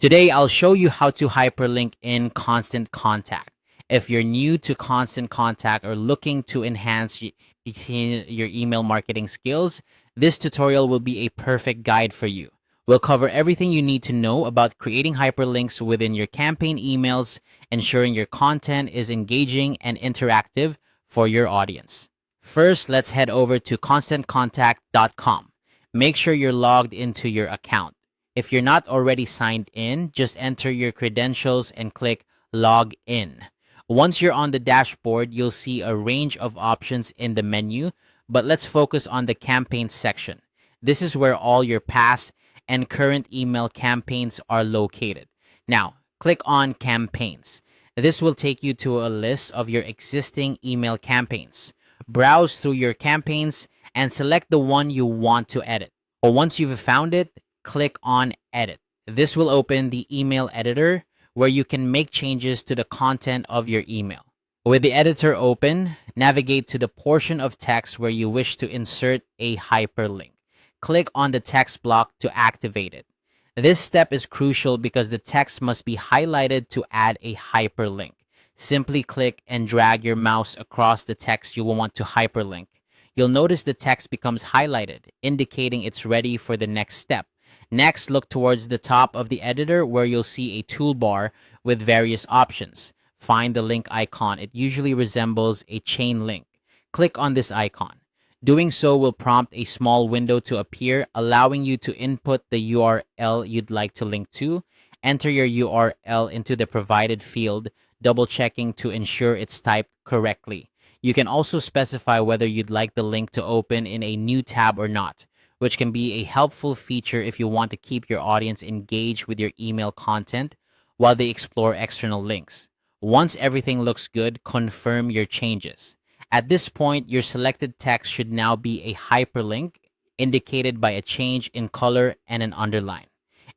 Today, I'll show you how to hyperlink in Constant Contact. If you're new to Constant Contact or looking to enhance your email marketing skills, this tutorial will be a perfect guide for you. We'll cover everything you need to know about creating hyperlinks within your campaign emails, ensuring your content is engaging and interactive for your audience. First, let's head over to constantcontact.com. Make sure you're logged into your account. If you're not already signed in, just enter your credentials and click Log In. Once you're on the dashboard, you'll see a range of options in the menu, but let's focus on the campaigns section. This is where all your past and current email campaigns are located. Now, click on Campaigns. This will take you to a list of your existing email campaigns. Browse through your campaigns and select the one you want to edit. Or once you've found it, click on Edit. This will open the email editor where you can make changes to the content of your email. With the editor open, navigate to the portion of text where you wish to insert a hyperlink. Click on the text block to activate it. This step is crucial because the text must be highlighted to add a hyperlink. Simply click and drag your mouse across the text you will want to hyperlink. You'll notice the text becomes highlighted, indicating it's ready for the next step. Next, look towards the top of the editor where you'll see a toolbar with various options. Find the link icon. It usually resembles a chain link. Click on this icon. Doing so will prompt a small window to appear, allowing you to input the URL you'd like to link to. Enter your URL into the provided field, double-checking to ensure it's typed correctly. You can also specify whether you'd like the link to open in a new tab or not, which can be a helpful feature if you want to keep your audience engaged with your email content while they explore external links. Once everything looks good, confirm your changes. At this point, your selected text should now be a hyperlink indicated by a change in color and an underline.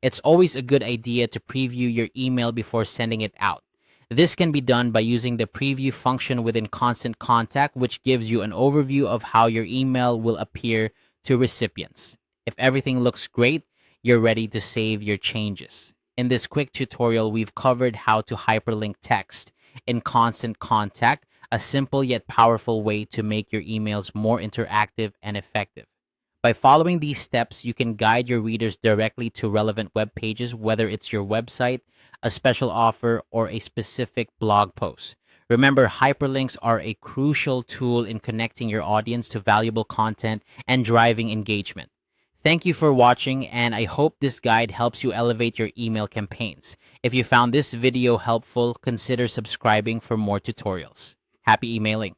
It's always a good idea to preview your email before sending it out. This can be done by using the preview function within Constant Contact, which gives you an overview of how your email will appear to recipients. If everything looks great, you're ready to save your changes. In this quick tutorial, we've covered how to hyperlink text in Constant Contact, a simple yet powerful way to make your emails more interactive and effective. By following these steps, you can guide your readers directly to relevant web pages, whether it's your website, a special offer, or a specific blog post. Remember, hyperlinks are a crucial tool in connecting your audience to valuable content and driving engagement. Thank you for watching, and I hope this guide helps you elevate your email campaigns. If you found this video helpful, consider subscribing for more tutorials. Happy emailing!